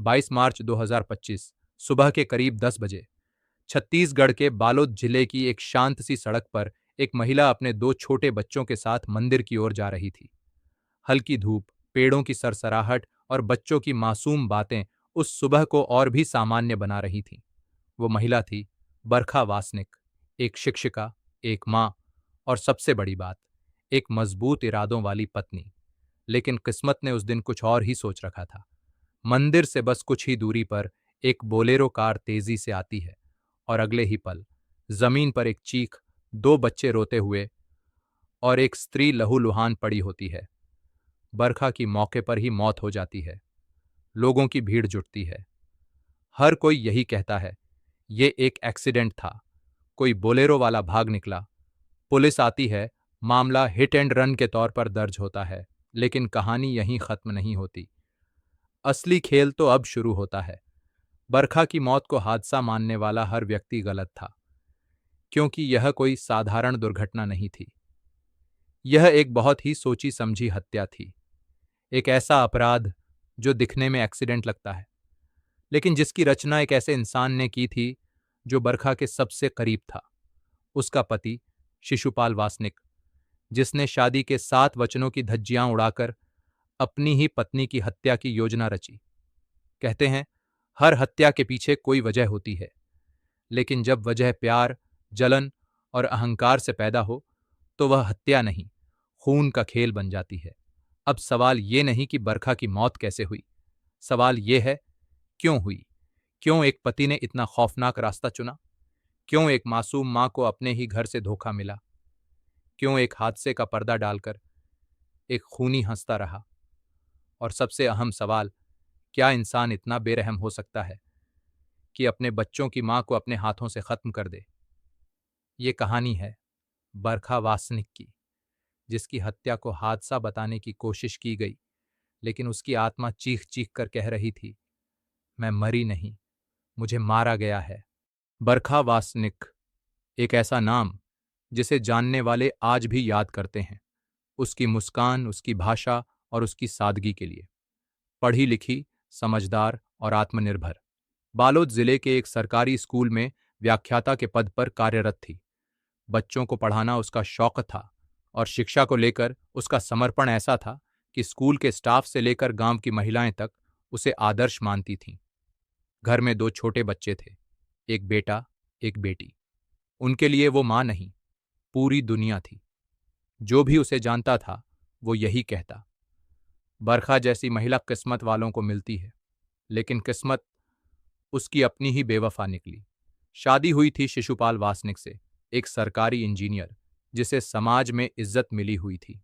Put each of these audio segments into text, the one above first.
22 मार्च 2025 सुबह के करीब 10 बजे छत्तीसगढ़ के बालोद जिले की एक शांत सी सड़क पर एक महिला अपने दो छोटे बच्चों के साथ मंदिर की ओर जा रही थी। हल्की धूप, पेड़ों की सरसराहट और बच्चों की मासूम बातें उस सुबह को और भी सामान्य बना रही थीं। वो महिला थी बरखा वासनिक, एक शिक्षिका, एक माँ और सबसे बड़ी बात, एक मजबूत इरादों वाली पत्नी। लेकिन किस्मत ने उस दिन कुछ और ही सोच रखा था। मंदिर से बस कुछ ही दूरी पर एक बोलेरो कार तेजी से आती है और अगले ही पल जमीन पर एक चीख, दो बच्चे रोते हुए और एक स्त्री लहूलुहान पड़ी होती है। बरखा की मौके पर ही मौत हो जाती है। लोगों की भीड़ जुटती है। हर कोई यही कहता है, ये एक एक्सीडेंट था, कोई बोलेरो वाला भाग निकला। पुलिस आती है, मामला हिट एंड रन के तौर पर दर्ज होता है। लेकिन कहानी यहीं खत्म नहीं होती। असली खेल तो अब शुरू होता है। बरखा की मौत को हादसा मानने वाला हर व्यक्ति गलत था, क्योंकि यह कोई साधारण दुर्घटना नहीं थी। यह एक बहुत ही सोची समझी हत्या थी। एक ऐसा अपराध जो दिखने में एक्सीडेंट लगता है, लेकिन जिसकी रचना एक ऐसे इंसान ने की थी जो बरखा के सबसे करीब था। उसका पति शिशुपाल वासनिक, जिसने शादी के 7 वचनों की धज्जियां उड़ाकर अपनी ही पत्नी की हत्या की योजना रची। कहते हैं, हर हत्या के पीछे कोई वजह होती है, लेकिन जब वजह प्यार, जलन और अहंकार से पैदा हो तो वह हत्या नहीं, खून का खेल बन जाती है। अब सवाल ये नहीं कि बरखा की मौत कैसे हुई, सवाल ये है क्यों हुई। क्यों एक पति ने इतना खौफनाक रास्ता चुना? क्यों एक मासूम मां को अपने ही घर से धोखा मिला? क्यों एक हादसे का पर्दा डालकर एक खूनी हंसता रहा? और सबसे अहम सवाल, क्या इंसान इतना बेरहम हो सकता है कि अपने बच्चों की मां को अपने हाथों से खत्म कर दे? ये कहानी है बरखा वासनिक की, जिसकी हत्या को हादसा बताने की कोशिश की गई, लेकिन उसकी आत्मा चीख चीख कर कह रही थी, मैं मरी नहीं, मुझे मारा गया है। बरखा वासनिक, एक ऐसा नाम जिसे जानने वाले आज भी याद करते हैं, उसकी मुस्कान, उसकी भाषा और उसकी सादगी के लिए। पढ़ी लिखी, समझदार और आत्मनिर्भर। बालोद जिले के एक सरकारी स्कूल में व्याख्याता के पद पर कार्यरत थी। बच्चों को पढ़ाना उसका शौक था और शिक्षा को लेकर उसका समर्पण ऐसा था कि स्कूल के स्टाफ से लेकर गांव की महिलाएं तक उसे आदर्श मानती थीं। घर में 2 छोटे बच्चे थे, एक बेटा, एक बेटी। उनके लिए वो मां नहीं, पूरी दुनिया थी। जो भी उसे जानता था वो यही कहता, बरखा जैसी महिला किस्मत वालों को मिलती है। लेकिन किस्मत उसकी अपनी ही बेवफा निकली। शादी हुई थी शिशुपाल वासनिक से, एक सरकारी इंजीनियर जिसे समाज में इज्जत मिली हुई थी।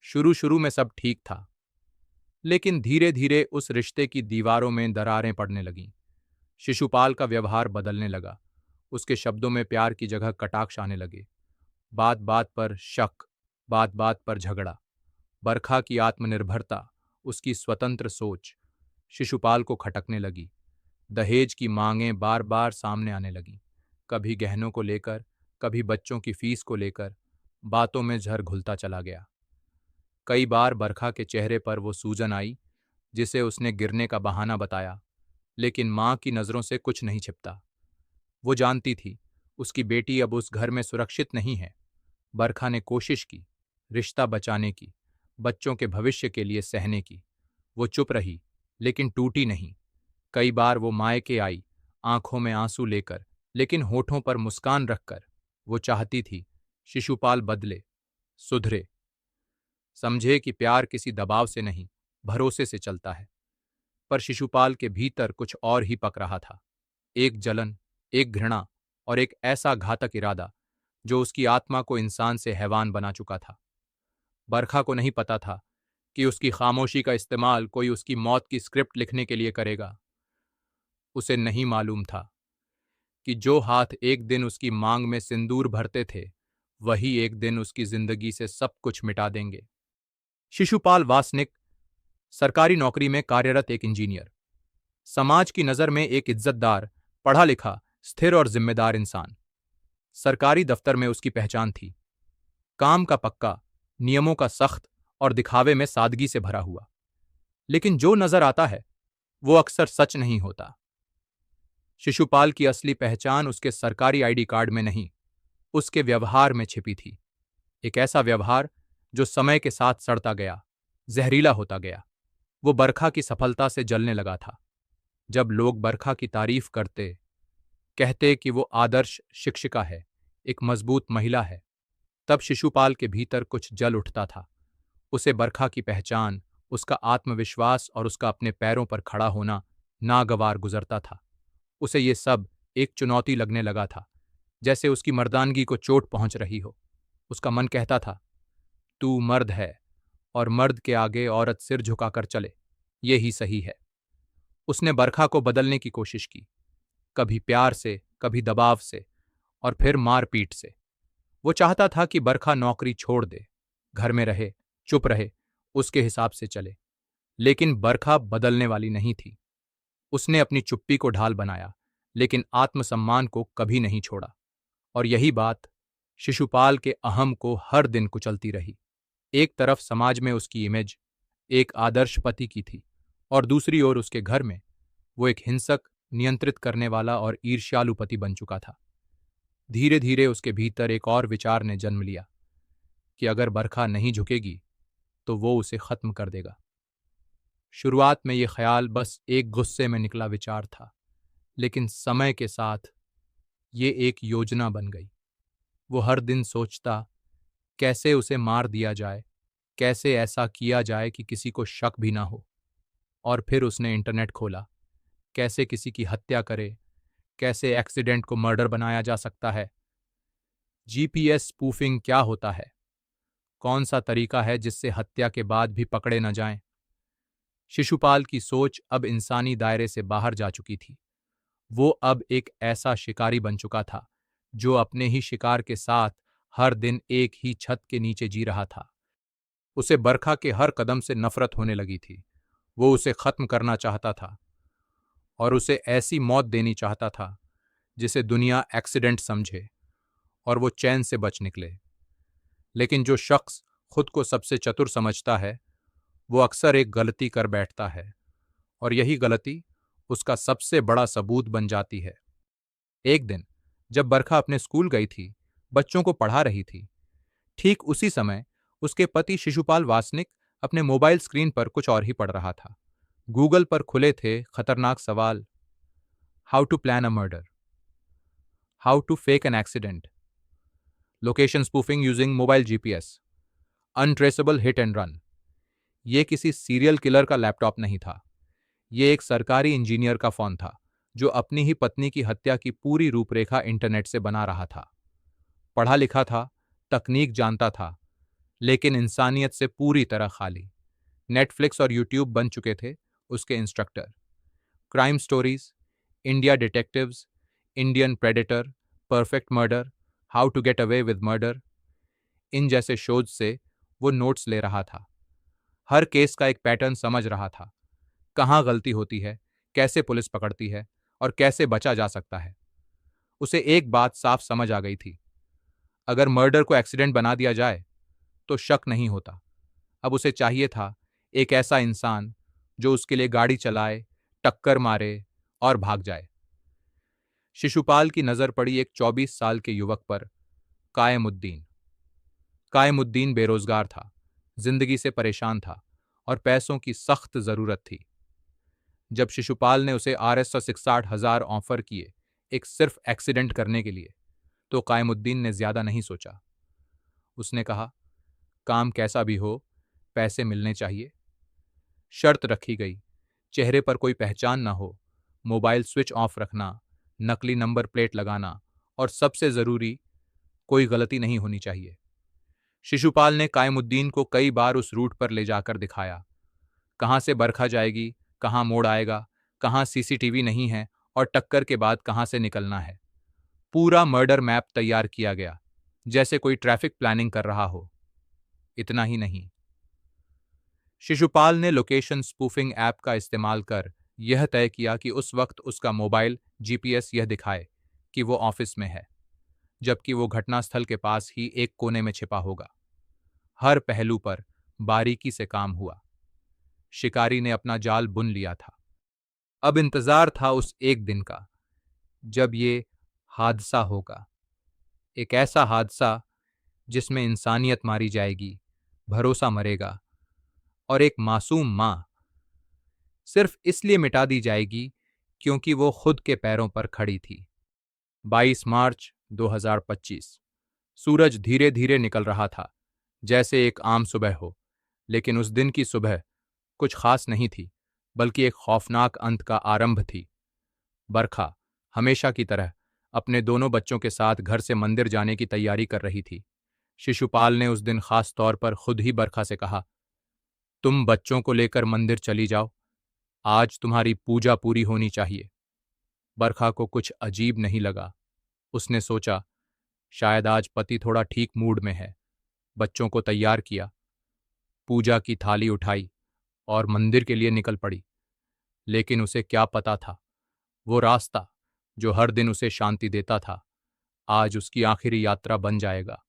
शुरू शुरू में सब ठीक था, लेकिन धीरे धीरे उस रिश्ते की दीवारों में दरारें पड़ने लगीं। शिशुपाल का व्यवहार बदलने लगा। उसके शब्दों में प्यार की जगह कटाक्ष आने लगे। बात बात पर शक, बात बात पर झगड़ा। बरखा की आत्मनिर्भरता, उसकी स्वतंत्र सोच शिशुपाल को खटकने लगी। दहेज की मांगें बार बार सामने आने लगीं, कभी गहनों को लेकर, कभी बच्चों की फीस को लेकर। बातों में जहर घुलता चला गया। कई बार बरखा के चेहरे पर वो सूजन आई जिसे उसने गिरने का बहाना बताया, लेकिन मां की नजरों से कुछ नहीं छिपता। वो जानती थी उसकी बेटी अब उस घर में सुरक्षित नहीं है। बरखा ने कोशिश की, रिश्ता बचाने की, बच्चों के भविष्य के लिए सहने की। वो चुप रही, लेकिन टूटी नहीं। कई बार वो मायके आई, आंखों में आंसू लेकर, लेकिन होठों पर मुस्कान रखकर। वो चाहती थी शिशुपाल बदले, सुधरे, समझे कि प्यार किसी दबाव से नहीं, भरोसे से चलता है। पर शिशुपाल के भीतर कुछ और ही पक रहा था। एक जलन, एक घृणा और एक ऐसा घातक इरादा जो उसकी आत्मा को इंसान से हैवान बना चुका था। बरखा को नहीं पता था कि उसकी खामोशी का इस्तेमाल कोई उसकी मौत की स्क्रिप्ट लिखने के लिए करेगा। उसे नहीं मालूम था कि जो हाथ एक दिन उसकी मांग में सिंदूर भरते थे, वही एक दिन उसकी जिंदगी से सब कुछ मिटा देंगे। शिशुपाल वासनिक सरकारी नौकरी में कार्यरत एक इंजीनियर, समाज की नजर में एक इज्जतदार, पढ़ा लिखा, स्थिर और जिम्मेदार इंसान। सरकारी दफ्तर में उसकी पहचान थी, काम का पक्का, नियमों का सख्त और दिखावे में सादगी से भरा हुआ। लेकिन जो नजर आता है वो अक्सर सच नहीं होता। शिशुपाल की असली पहचान उसके सरकारी आईडी कार्ड में नहीं, उसके व्यवहार में छिपी थी। एक ऐसा व्यवहार जो समय के साथ सड़ता गया, जहरीला होता गया। वो बरखा की सफलता से जलने लगा था। जब लोग बरखा की तारीफ करते, कहते कि वो आदर्श शिक्षिका है, एक मजबूत महिला है, तब शिशुपाल के भीतर कुछ जल उठता था। उसे बरखा की पहचान, उसका आत्मविश्वास और उसका अपने पैरों पर खड़ा होना नागवार गुजरता था। उसे ये सब एक चुनौती लगने लगा था, जैसे उसकी मर्दानगी को चोट पहुंच रही हो। उसका मन कहता था, तू मर्द है और मर्द के आगे औरत सिर झुकाकर चले, ये ही सही है। उसने बरखा को बदलने की कोशिश की, कभी प्यार से, कभी दबाव से, और फिर मारपीट से। वो चाहता था कि बरखा नौकरी छोड़ दे, घर में रहे, चुप रहे, उसके हिसाब से चले। लेकिन बरखा बदलने वाली नहीं थी। उसने अपनी चुप्पी को ढाल बनाया, लेकिन आत्मसम्मान को कभी नहीं छोड़ा। और यही बात शिशुपाल के अहम को हर दिन कुचलती रही। एक तरफ समाज में उसकी इमेज एक आदर्श पति की थी, और दूसरी ओर उसके घर में वो एक हिंसक, नियंत्रित करने वाला और ईर्ष्यालु पति बन चुका था। धीरे धीरे उसके भीतर एक और विचार ने जन्म लिया कि अगर बरखा नहीं झुकेगी तो वो उसे खत्म कर देगा। शुरुआत में ये ख्याल बस एक गुस्से में निकला विचार था, लेकिन समय के साथ ये एक योजना बन गई। वो हर दिन सोचता, कैसे उसे मार दिया जाए, कैसे ऐसा किया जाए कि किसी को शक भी ना हो। और फिर उसने इंटरनेट खोला, कैसे किसी की हत्या करे, कैसे एक्सीडेंट को मर्डर बनाया जा सकता है, जीपीएस स्पूफिंग क्या होता है, कौन सा तरीका है जिससे हत्या के बाद भी पकड़े न जाएं। शिशुपाल की सोच अब इंसानी दायरे से बाहर जा चुकी थी। वो अब एक ऐसा शिकारी बन चुका था जो अपने ही शिकार के साथ हर दिन एक ही छत के नीचे जी रहा था। उसे बरखा के हर कदम से नफरत होने लगी थी। वो उसे खत्म करना चाहता था, और उसे ऐसी मौत देनी चाहता था जिसे दुनिया एक्सीडेंट समझे और वो चैन से बच निकले। लेकिन जो शख्स खुद को सबसे चतुर समझता है, वो अक्सर एक गलती कर बैठता है, और यही गलती उसका सबसे बड़ा सबूत बन जाती है। एक दिन जब बरखा अपने स्कूल गई थी, बच्चों को पढ़ा रही थी, ठीक उसी समय उसके पति शिशुपाल वासनिक अपने मोबाइल स्क्रीन पर कुछ और ही पढ़ रहा था। गूगल पर खुले थे खतरनाक सवाल: how to plan a murder, how to fake an accident, location spoofing using mobile GPS, untraceable hit and run. ये किसी सीरियल किलर का लैपटॉप नहीं था। ये एक सरकारी इंजीनियर का फोन था, जो अपनी ही पत्नी की हत्या की पूरी रूपरेखा इंटरनेट से बना रहा था। पढ़ा लिखा था, तकनीक जानता था, लेकिन इंसानियत से पूरी तरह खाली। नेटफ्लिक्स और यूट्यूब बन चुके थे उसके instructor. Crime stories, India detectives, Indian predator, perfect murder, how to get away with murder, इन जैसे शोज से वो नोट्स ले रहा था। हर केस का एक पैटर्न समझ रहा था, कहाँ गलती होती है, कैसे पुलिस पकड़ती है, और कैसे बचा जा सकता है। उसे एक बात साफ समझ आ गई थी, अगर मर्डर को एक्सीडेंट बना दिया जाए तो शक नहीं होता। अब उसे चाहिए था एक ऐसा इंसान जो उसके लिए गाड़ी चलाए, टक्कर मारे और भाग जाए। शिशुपाल की नजर पड़ी एक 24 साल के युवक पर, कायमुद्दीन। कायमुद्दीन बेरोजगार था, जिंदगी से परेशान था, और पैसों की सख्त जरूरत थी। जब शिशुपाल ने उसे RS160,000 ऑफर किए, एक सिर्फ एक्सीडेंट करने के लिए, तो कायमुद्दीन ने ज्यादा नहीं सोचा। उसने कहा, काम कैसा भी हो, पैसे मिलने चाहिए। शर्त रखी गई, चेहरे पर कोई पहचान ना हो, मोबाइल स्विच ऑफ रखना, नकली नंबर प्लेट लगाना, और सबसे जरूरी, कोई गलती नहीं होनी चाहिए। शिशुपाल ने कायमुद्दीन को कई बार उस रूट पर ले जाकर दिखाया, कहां से बरखा जाएगी, कहां मोड़ आएगा, कहां सीसीटीवी नहीं है, और टक्कर के बाद कहां से निकलना है। पूरा मर्डर मैप तैयार किया गया, जैसे कोई ट्रैफिक प्लानिंग कर रहा हो। इतना ही नहीं, शिशुपाल ने लोकेशन स्पूफिंग ऐप का इस्तेमाल कर यह तय किया कि उस वक्त उसका मोबाइल जीपीएस यह दिखाए कि वो ऑफिस में है, जबकि वो घटनास्थल के पास ही एक कोने में छिपा होगा। हर पहलू पर बारीकी से काम हुआ। शिकारी ने अपना जाल बुन लिया था। अब इंतजार था उस एक दिन का जब ये हादसा होगा। एक ऐसा हादसा जिसमें इंसानियत मारी जाएगी, भरोसा मरेगा और एक मासूम मां सिर्फ इसलिए मिटा दी जाएगी क्योंकि वो खुद के पैरों पर खड़ी थी। 22 मार्च 2025। सूरज धीरे धीरे निकल रहा था, जैसे एक आम सुबह हो। लेकिन उस दिन की सुबह कुछ खास नहीं थी, बल्कि एक खौफनाक अंत का आरंभ थी। बरखा हमेशा की तरह अपने दोनों बच्चों के साथ घर से मंदिर जाने की तैयारी कर रही थी। शिशुपाल ने उस दिन खास तौर पर खुद ही बरखा से कहा, तुम बच्चों को लेकर मंदिर चली जाओ, आज तुम्हारी पूजा पूरी होनी चाहिए। बरखा को कुछ अजीब नहीं लगा। उसने सोचा, शायद आज पति थोड़ा ठीक मूड में है। बच्चों को तैयार किया, पूजा की थाली उठाई और मंदिर के लिए निकल पड़ी। लेकिन उसे क्या पता था, वो रास्ता जो हर दिन उसे शांति देता था, आज उसकी आखिरी यात्रा बन जाएगा।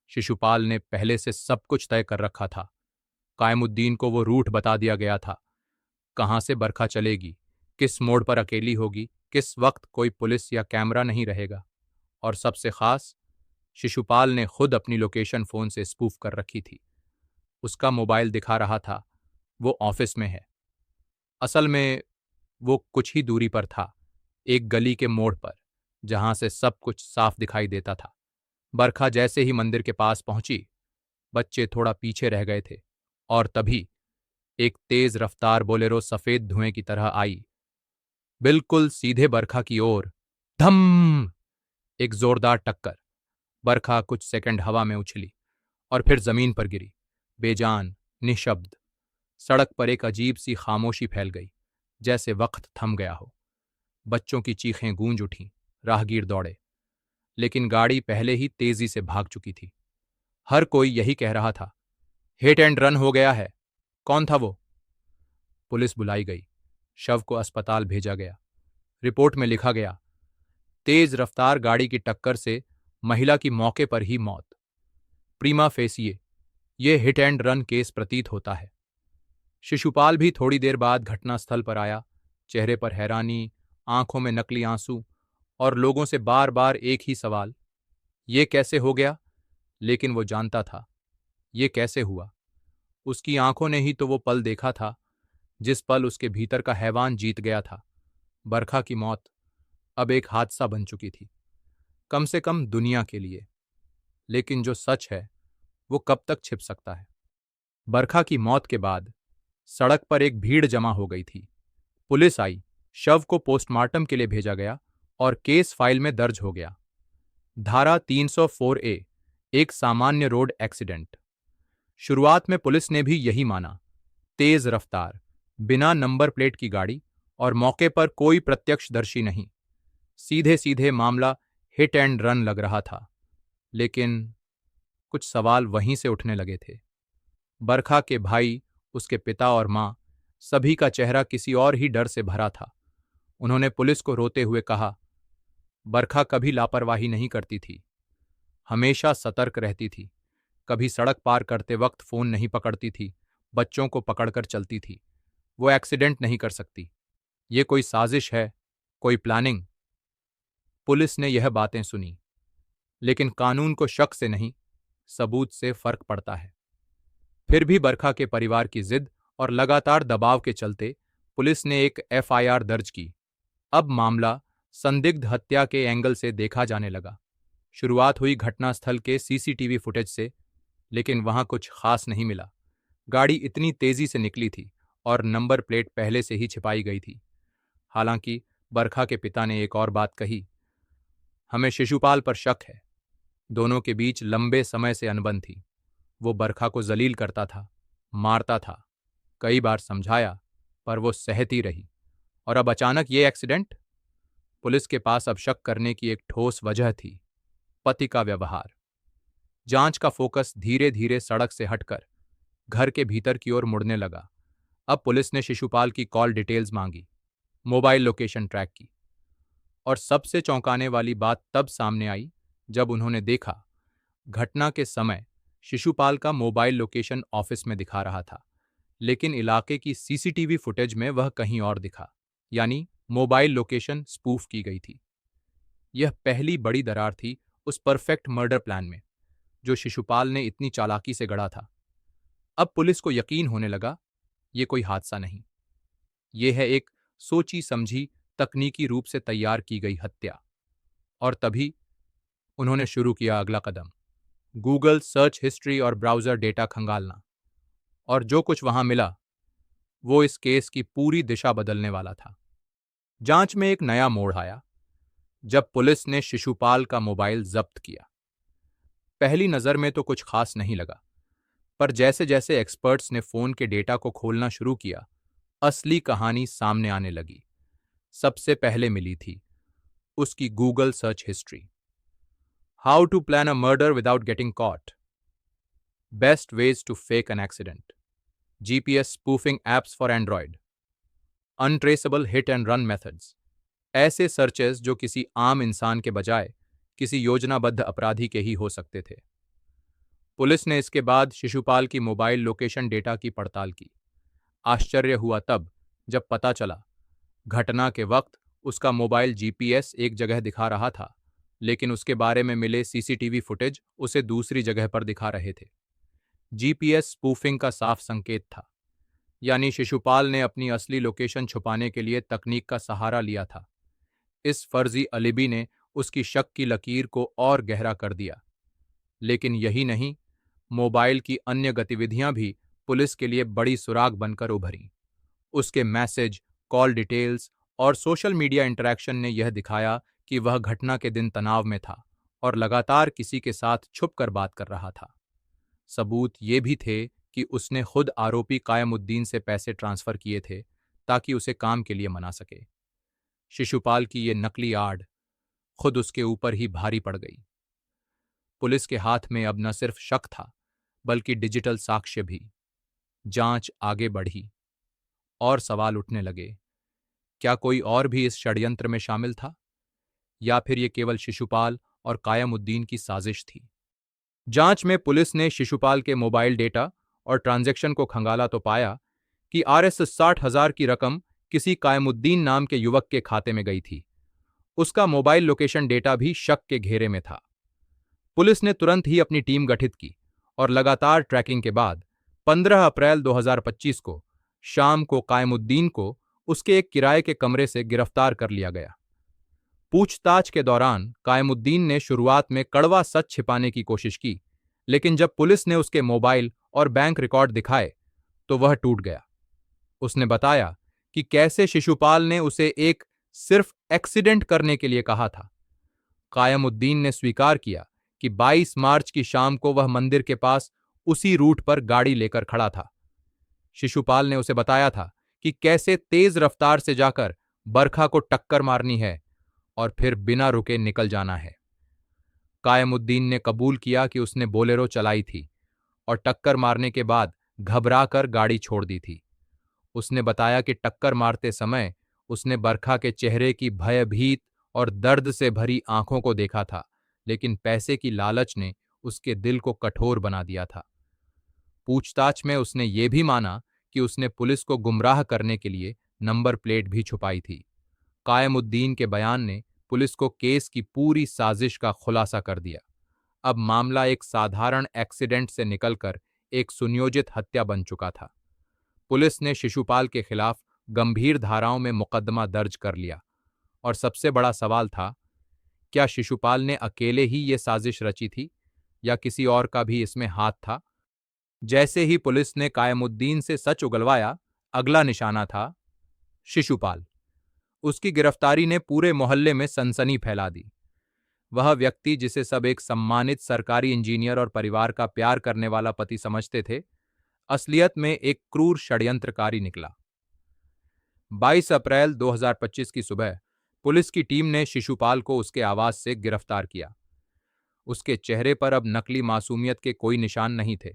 शिशुपाल ने पहले से सब कुछ तय कर रखा था। कायमुद्दीन को वो रूट बता दिया गया था, कहाँ से बरखा चलेगी, किस मोड़ पर अकेली होगी, किस वक्त कोई पुलिस या कैमरा नहीं रहेगा। और सबसे खास, शिशुपाल ने खुद अपनी लोकेशन फोन से स्पूफ कर रखी थी। उसका मोबाइल दिखा रहा था वो ऑफिस में है। असल में वो कुछ ही दूरी पर था, एक गली के मोड़ पर, जहां से सब कुछ साफ दिखाई देता था। बरखा जैसे ही मंदिर के पास पहुंची, बच्चे थोड़ा पीछे रह गए थे और तभी एक तेज रफ्तार बोलेरो सफेद धुएं की तरह आई, बिल्कुल सीधे बरखा की ओर। धम! एक जोरदार टक्कर। बरखा कुछ सेकंड हवा में उछली और फिर जमीन पर गिरी, बेजान, निशब्द। सड़क पर एक अजीब सी खामोशी फैल गई, जैसे वक्त थम गया हो। बच्चों की चीखें गूंज उठीं, राहगीर दौड़े, लेकिन गाड़ी पहले ही तेजी से भाग चुकी थी। हर कोई यही कह रहा था, हिट एंड रन हो गया है। कौन था वो? पुलिस बुलाई गई, शव को अस्पताल भेजा गया। रिपोर्ट में लिखा गया, तेज रफ्तार गाड़ी की टक्कर से महिला की मौके पर ही मौत। प्रीमा फेसिए ये हिट एंड रन केस प्रतीत होता है। शिशुपाल भी थोड़ी देर बाद घटनास्थल पर आया, चेहरे पर हैरानी, आंखों में नकली आंसू और लोगों से बार बार एक ही सवाल, ये कैसे हो गया? लेकिन वो जानता था, ये कैसे हुआ। उसकी आंखों ने ही तो वो पल देखा था, जिस पल उसके भीतर का हैवान जीत गया था। बरखा की मौत अब एक हादसा बन चुकी थी, कम से कम दुनिया के लिए। लेकिन जो सच है वो कब तक छिप सकता है? बरखा की मौत के बाद सड़क पर एक भीड़ जमा हो गई थी। पुलिस आई, शव को पोस्टमार्टम के लिए भेजा गया और केस फाइल में दर्ज हो गया। धारा 304A, एक सामान्य रोड एक्सीडेंट। शुरुआत में पुलिस ने भी यही माना, तेज रफ्तार, बिना नंबर प्लेट की गाड़ी और मौके पर कोई प्रत्यक्षदर्शी नहीं। सीधे सीधे मामला हिट एंड रन लग रहा था। लेकिन कुछ सवाल वहीं से उठने लगे थे। बरखा के भाई, उसके पिता और मां, सभी का चेहरा किसी और ही डर से भरा था। उन्होंने पुलिस को रोते हुए कहा, बरखा कभी लापरवाही नहीं करती थी, हमेशा सतर्क रहती थी। कभी सड़क पार करते वक्त फोन नहीं पकड़ती थी, बच्चों को पकड़कर चलती थी। वो एक्सीडेंट नहीं कर सकती। ये कोई साजिश है, कोई प्लानिंग। पुलिस ने यह बातें सुनी, लेकिन कानून को शक से नहीं, सबूत से फर्क पड़ता है। फिर भी बरखा के परिवार की जिद और लगातार दबाव के चलते पुलिस ने एक एफआईआर दर्ज की। अब मामला संदिग्ध हत्या के एंगल से देखा जाने लगा। शुरुआत हुई घटनास्थल के सीसीटीवी फुटेज से, लेकिन वहां कुछ खास नहीं मिला। गाड़ी इतनी तेजी से निकली थी और नंबर प्लेट पहले से ही छिपाई गई थी। हालांकि बरखा के पिता ने एक और बात कही, हमें शिशुपाल पर शक है। दोनों के बीच लंबे समय से अनबन थी। वो बरखा को जलील करता था, मारता था, कई बार समझाया, पर वो सहती रही। और अब अचानक ये एक्सीडेंट? पुलिस के पास अब शक करने की एक ठोस वजह थी, पति का व्यवहार। जांच का फोकस धीरे धीरे सड़क से हटकर घर के भीतर की ओर मुड़ने लगा। अब पुलिस ने शिशुपाल की कॉल डिटेल्स मांगी, मोबाइल लोकेशन ट्रैक की। और सबसे चौंकाने वाली बात तब सामने आई जब उन्होंने देखा, घटना के समय शिशुपाल का मोबाइल लोकेशन ऑफिस में दिखा रहा था, लेकिन इलाके की सीसीटीवी फुटेज में वह कहीं और दिखा। यानी मोबाइल लोकेशन स्पूफ की गई थी। यह पहली बड़ी दरार थी उस परफेक्ट मर्डर प्लान में, जो शिशुपाल ने इतनी चालाकी से गढ़ा था। अब पुलिस को यकीन होने लगा, ये कोई हादसा नहीं, ये है एक सोची समझी, तकनीकी रूप से तैयार की गई हत्या। और तभी उन्होंने शुरू किया अगला कदम, गूगल सर्च हिस्ट्री और ब्राउज़र डेटा खंगालना। और जो कुछ वहां मिला, वो इस केस की पूरी दिशा बदलने वाला था। जांच में एक नया मोड़ आया जब पुलिस ने शिशुपाल का मोबाइल जब्त किया। पहली नजर में तो कुछ खास नहीं लगा, पर जैसे जैसे एक्सपर्ट्स ने फोन के डेटा को खोलना शुरू किया, असली कहानी सामने आने लगी। सबसे पहले मिली थी उसकी Google search history. How to plan a murder without getting caught, best ways to fake an accident, GPS spoofing apps for Android, untraceable hit and run methods. ऐसे सर्चेस जो किसी आम इंसान के बजाय किसी योजनाबद्ध अपराधी के ही हो सकते थे। पुलिस ने इसके बाद शिशुपाल की मोबाइल लोकेशन डेटा की पड़ताल की। आश्चर्य हुआ तब जब पता चला, घटना के वक्त उसका मोबाइल जीपीएस एक जगह दिखा रहा था, लेकिन उसके बारे में मिले सीसीटीवी फुटेज उसे दूसरी जगह पर दिखा रहे थे। जीपीएस स्पूफिंग का साफ संकेत था, यानी शिशुपाल ने अपनी असली लोकेशन छुपाने के लिए तकनीक का सहारा लिया था। इस फर्जी अलिबी ने उसकी शक की लकीर को और गहरा कर दिया। लेकिन यही नहीं, मोबाइल की अन्य गतिविधियां भी पुलिस के लिए बड़ी सुराग बनकर उभरी। उसके मैसेज, कॉल डिटेल्स और सोशल मीडिया इंटरैक्शन ने यह दिखाया कि वह घटना के दिन तनाव में था और लगातार किसी के साथ छुपकर बात कर रहा था। सबूत ये भी थे कि उसने खुद आरोपी कायमुद्दीन से पैसे ट्रांसफर किए थे ताकि उसे काम के लिए मना सके। शिशुपाल की ये नकली आड़ खुद उसके ऊपर ही भारी पड़ गई। पुलिस के हाथ में अब न सिर्फ शक था, बल्कि डिजिटल साक्ष्य भी। जांच आगे बढ़ी और सवाल उठने लगे, क्या कोई और भी इस षड्यंत्र में शामिल था, या फिर ये केवल शिशुपाल और कायमुद्दीन की साजिश थी। जांच में पुलिस ने शिशुपाल के मोबाइल डेटा और ट्रांजैक्शन को खंगाला तो पाया कि आरएस 60,000 की रकम किसी कायमुद्दीन नाम के युवक के खाते में गई थी। उसका मोबाइल लोकेशन डेटा भी शक के घेरे में था। पुलिस ने तुरंत ही अपनी टीम गठित की और लगातार ट्रैकिंग के बाद 15 अप्रैल 2025 को शाम को कायमुद्दीन को उसके एक किराए के कमरे से गिरफ्तार कर लिया गया। पूछताछ के दौरान कायमुद्दीन ने शुरुआत में कड़वा सच छिपाने की कोशिश की, लेकिन जब पुलिस ने उसके मोबाइल और बैंक रिकॉर्ड दिखाए तो वह टूट गया। उसने बताया कि कैसे शिशुपाल ने उसे एक सिर्फ एक्सीडेंट करने के लिए कहा था। कायमुद्दीन ने स्वीकार किया कि 22 मार्च की शाम को वह मंदिर के पास उसी रूट पर गाड़ी लेकर खड़ा था। शिशुपाल ने उसे बताया था कि कैसे तेज रफ्तार से जाकर बरखा को टक्कर मारनी है और फिर बिना रुके निकल जाना है। कायमुद्दीन ने कबूल किया कि उसने बोलेरो चलाई थी और टक्कर मारने के बाद घबराकर गाड़ी छोड़ दी थी। उसने बताया कि टक्कर मारते समय उसने बरखा के चेहरे की भयभीत और दर्द से भरी आंखों को देखा था, लेकिन पैसे की लालच ने उसके दिल को कठोर बना दिया था। पूछताछ में उसने ये भी माना कि उसने पुलिस को गुमराह करने के लिए नंबर प्लेट भी छुपाई थी। कायमुद्दीन के बयान ने पुलिस को केस की पूरी साजिश का खुलासा कर दिया। अब मामला एक साधारण एक्सीडेंट से निकलकर एक सुनियोजित हत्या बन चुका था। पुलिस ने शिशुपाल के खिलाफ गंभीर धाराओं में मुकदमा दर्ज कर लिया और सबसे बड़ा सवाल था, क्या शिशुपाल ने अकेले ही ये साजिश रची थी या किसी और का भी इसमें हाथ था। जैसे ही पुलिस ने कायमुद्दीन से सच उगलवाया, अगला निशाना था शिशुपाल। उसकी गिरफ्तारी ने पूरे मोहल्ले में सनसनी फैला दी। वह व्यक्ति जिसे सब एक सम्मानित सरकारी इंजीनियर और परिवार का प्यार करने वाला पति समझते थे, असलियत में एक क्रूर षड्यंत्रकारी निकला। 22 अप्रैल 2025 की सुबह पुलिस की टीम ने शिशुपाल को उसके आवास से गिरफ्तार किया। उसके चेहरे पर अब नकली मासूमियत के कोई निशान नहीं थे।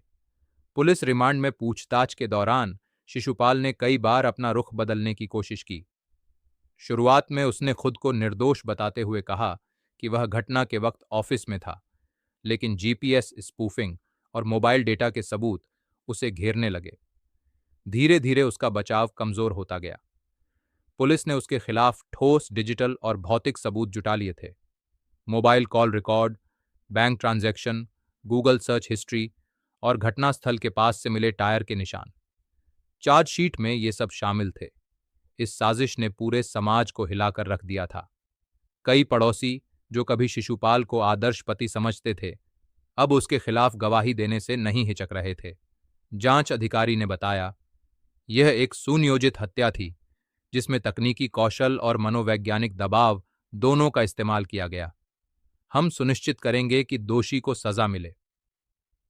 पुलिस रिमांड में पूछताछ के दौरान शिशुपाल ने कई बार अपना रुख बदलने की कोशिश की। शुरुआत में उसने खुद को निर्दोष बताते हुए कहा कि वह घटना के वक्त ऑफिस में था, लेकिन जीपीएस स्पूफिंग और मोबाइल डेटा के सबूत उसे घेरने लगे। धीरे धीरे उसका बचाव कमजोर होता गया। पुलिस ने उसके खिलाफ ठोस डिजिटल और भौतिक सबूत जुटा लिए थे। Mobile call record, bank transaction, Google search history और घटनास्थल के पास से मिले टायर के निशान। चार्जशीट में ये सब शामिल थे। इस साजिश ने पूरे समाज को हिलाकर रख दिया था। कई पड़ोसी, जो कभी शिशुपाल को आदर्श पति समझते थे, अब उसके खिलाफ गवाही देने से नहीं हिचक रहे थे। जांच अधिकारी ने बताया, यह एक सुनियोजित हत्या थी, जिसमें तकनीकी कौशल और मनोवैज्ञानिक दबाव दोनों का इस्तेमाल किया गया। हम सुनिश्चित करेंगे कि दोषी को सजा मिले।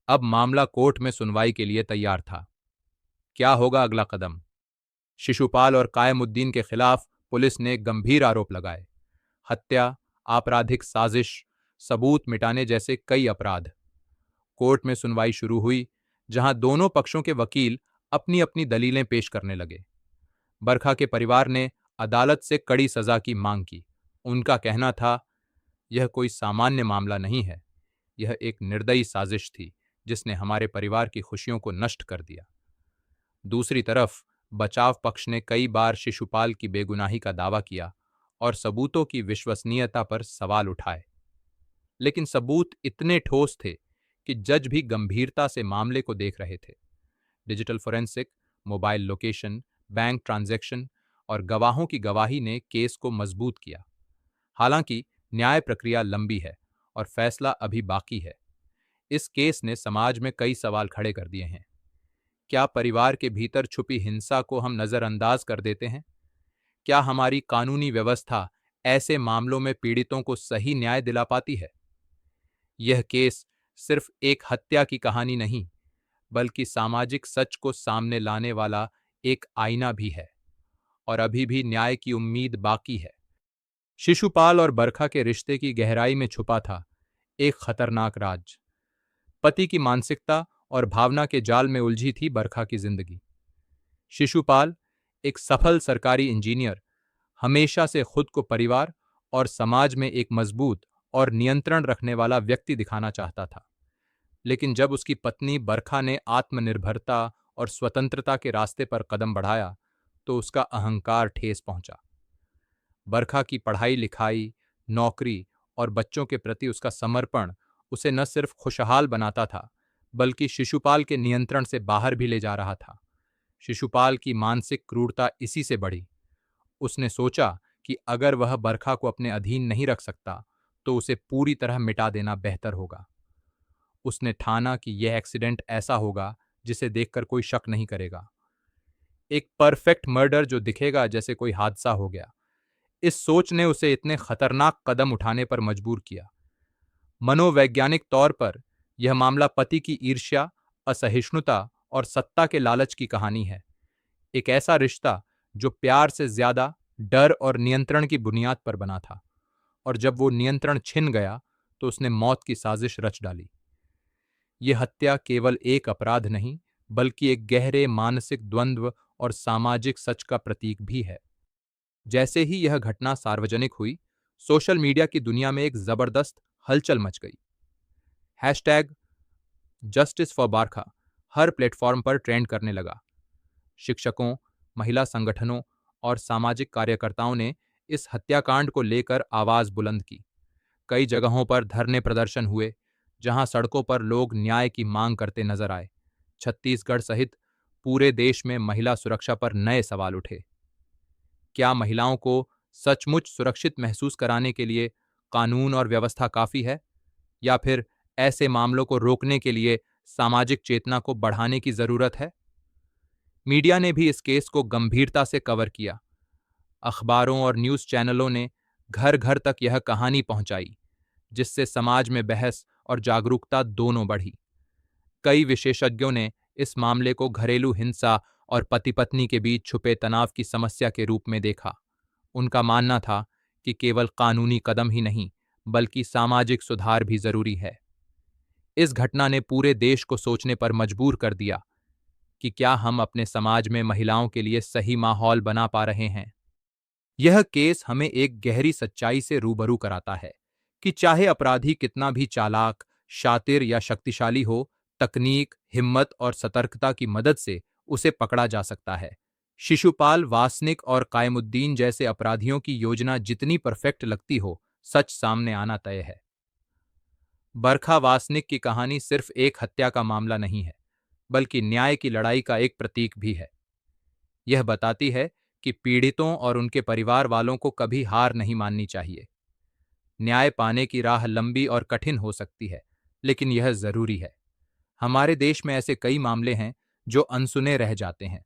अब मामला कोर्ट में सुनवाई के लिए तैयार था। क्या होगा अगला कदम? शिशुपाल और कायमुद्दीन के खिलाफ पुलिस ने गंभीर आरोप लगाए। हत्या, आपराधिक साजिश, सबूत मिटाने जैसे कई अपराध। कोर्ट में सुनवाई शुरू हुई, जहां दोनों पक्षों के वकील अपनी अपनी दलीलें पेश करने लगे। बरखा के परिवार ने अदालत से कड़ी सजा की मांग की। उनका कहना था, यह कोई सामान्य मामला नहीं है, यह एक निर्दयी साजिश थी जिसने हमारे परिवार की खुशियों को नष्ट कर दिया। दूसरी तरफ बचाव पक्ष ने कई बार शिशुपाल की बेगुनाही का दावा किया और सबूतों की विश्वसनीयता पर सवाल उठाए। लेकिन सबूत इतने ठोस थे कि जज भी गंभीरता से मामले को देख रहे थे। Digital forensic, mobile location, bank transaction और गवाहों की गवाही ने केस को मजबूत किया। हालांकि न्याय प्रक्रिया लंबी है और फैसला अभी बाकी है। इस केस ने समाज में कई सवाल खड़े कर दिए हैं। क्या परिवार के भीतर छुपी हिंसा को हम नजरअंदाज कर देते हैं? क्या हमारी कानूनी व्यवस्था ऐसे मामलों में पीड़ितों को सही न्याय दिला पाती है? यह केस सिर्फ एक हत्या की कहानी नहीं, बल्कि सामाजिक सच को सामने लाने वाला एक आईना भी है, और अभी भी न्याय की उम्मीद बाकी है। शिशुपाल और बरखा के रिश्ते की गहराई में छुपा था एक खतरनाक राज। पति की मानसिकता और भावना के जाल में उलझी थी बरखा की जिंदगी। शिशुपाल, एक सफल सरकारी इंजीनियर, हमेशा से खुद को परिवार और समाज में एक मजबूत और नियंत्रण रखने वाला व्यक्ति दिखाना चाहता था। लेकिन जब उसकी पत्नी बरखा ने आत्मनिर्भरता और स्वतंत्रता के रास्ते पर कदम बढ़ाया, तो उसका अहंकार ठेस पहुंचा। बरखा की पढ़ाई लिखाई, नौकरी और बच्चों के प्रति उसका समर्पण उसे न सिर्फ खुशहाल बनाता था, बल्कि शिशुपाल के नियंत्रण से बाहर भी ले जा रहा था। शिशुपाल की मानसिक क्रूरता इसी से बढ़ी। उसने सोचा कि अगर वह बरखा को अपने अधीन नहीं रख सकता, तो उसे पूरी तरह मिटा देना बेहतर होगा। उसने ठाना कि यह एक्सीडेंट ऐसा होगा जिसे देखकर कोई शक नहीं करेगा। एक परफेक्ट मर्डर जो दिखेगा जैसे कोई हादसा हो गया। इस सोच ने उसे इतने खतरनाक कदम उठाने पर मजबूर किया। मनोवैज्ञानिक तौर पर यह मामला पति की ईर्ष्या, असहिष्णुता और सत्ता के लालच की कहानी है। एक ऐसा रिश्ता जो प्यार से ज्यादा डर और नियंत्रण की बुनियाद पर बना था, और जब वो नियंत्रण छिन गया तो उसने मौत की साजिश रच डाली। यह हत्या केवल एक अपराध नहीं, बल्कि एक गहरे मानसिक द्वंद्व और सामाजिक सच का प्रतीक भी है। जैसे ही यह घटना सार्वजनिक हुई, सोशल मीडिया की दुनिया में एक जबरदस्त हलचल मच गई। हैशटैग जस्टिस फॉर बारखा हर प्लेटफॉर्म पर ट्रेंड करने लगा। शिक्षकों, महिला संगठनों और सामाजिक कार्यकर्ताओं ने इस हत्याकांड को लेकर आवाज बुलंद की। कई जगहों पर धरने प्रदर्शन हुए, जहां सड़कों पर लोग न्याय की मांग करते नजर आए। छत्तीसगढ़ सहित पूरे देश में महिला सुरक्षा पर नए सवाल उठे। क्या महिलाओं को सचमुच सुरक्षित महसूस कराने के लिए कानून और व्यवस्था काफी है, या फिर ऐसे मामलों को रोकने के लिए सामाजिक चेतना को बढ़ाने की जरूरत है? मीडिया ने भी इस केस को गंभीरता से कवर किया। अखबारों और न्यूज चैनलों ने घर घर तक यह कहानी पहुंचाई, जिससे समाज में बहस और जागरूकता दोनों बढ़ी। कई विशेषज्ञों ने इस मामले को घरेलू हिंसा और पति पत्नी के बीच छुपे तनाव की समस्या के रूप में देखा। उनका मानना था कि केवल कानूनी कदम ही नहीं, बल्कि सामाजिक सुधार भी जरूरी है। इस घटना ने पूरे देश को सोचने पर मजबूर कर दिया कि क्या हम अपने समाज में महिलाओं के लिए सही माहौल बना पा रहे हैं। यह केस हमें एक गहरी सच्चाई से रूबरू कराता है कि चाहे अपराधी कितना भी चालाक, शातिर या शक्तिशाली हो, तकनीक, हिम्मत और सतर्कता की मदद से उसे पकड़ा जा सकता है। शिशुपाल वासनिक और कायमुद्दीन जैसे अपराधियों की योजना जितनी परफेक्ट लगती हो, सच सामने आना तय है। बरखा वासनिक की कहानी सिर्फ एक हत्या का मामला नहीं है, बल्कि न्याय की लड़ाई का एक प्रतीक भी है। यह बताती है कि पीड़ितों और उनके परिवार वालों को कभी हार नहीं माननी चाहिए। न्याय पाने की राह लंबी और कठिन हो सकती है, लेकिन यह जरूरी है। हमारे देश में ऐसे कई मामले हैं जो अनसुने रह जाते हैं,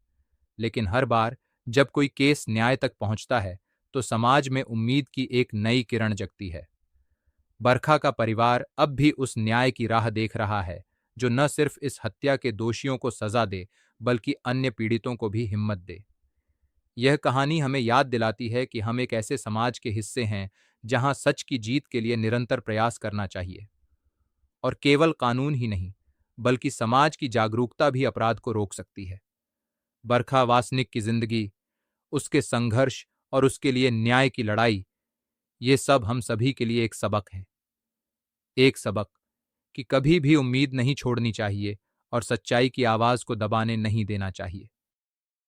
लेकिन हर बार जब कोई केस न्याय तक पहुंचता है, तो समाज में उम्मीद की एक नई किरण जगती है। बरखा का परिवार अब भी उस न्याय की राह देख रहा है, जो न सिर्फ इस हत्या के दोषियों को सजा दे, बल्कि अन्य पीड़ितों को भी हिम्मत दे। यह कहानी हमें याद दिलाती है कि हम एक ऐसे समाज के हिस्से हैं जहां सच की जीत के लिए निरंतर प्रयास करना चाहिए। और केवल कानून ही नहीं, बल्कि समाज की जागरूकता भी अपराध को रोक सकती है। बरखा वासनिक की जिंदगी, उसके संघर्ष और उसके लिए न्याय की लड़ाई, ये सब हम सभी के लिए एक सबक है। एक सबक कि कभी भी उम्मीद नहीं छोड़नी चाहिए और सच्चाई की आवाज को दबाने नहीं देना चाहिए।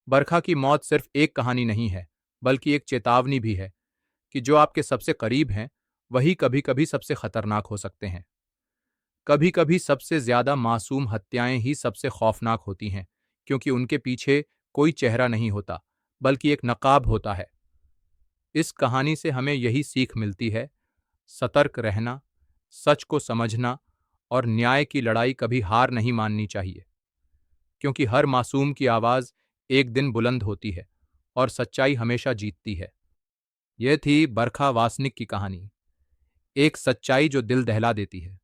बरखा की मौत सिर्फ एक कहानी नहीं है, बल्कि एक चेतावनी भी है कि जो आपके सबसे करीब हैं, वही कभी कभी सबसे खतरनाक हो सकते हैं। कभी कभी सबसे ज्यादा मासूम हत्याएं ही सबसे खौफनाक होती हैं, क्योंकि उनके पीछे कोई चेहरा नहीं होता, बल्कि एक नकाब होता है। इस कहानी से हमें यही सीख मिलती है: सतर्क रहना, सच को समझना और न्याय की लड़ाई कभी हार नहीं माननी चाहिए, क्योंकि हर मासूम की आवाज एक दिन बुलंद होती है और सच्चाई हमेशा जीतती है। यह थी बरखा वासनिक की कहानी, एक सच्चाई जो दिल दहला देती है।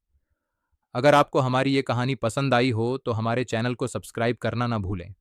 अगर आपको हमारी ये कहानी पसंद आई हो तो हमारे चैनल को सब्सक्राइब करना ना भूलें।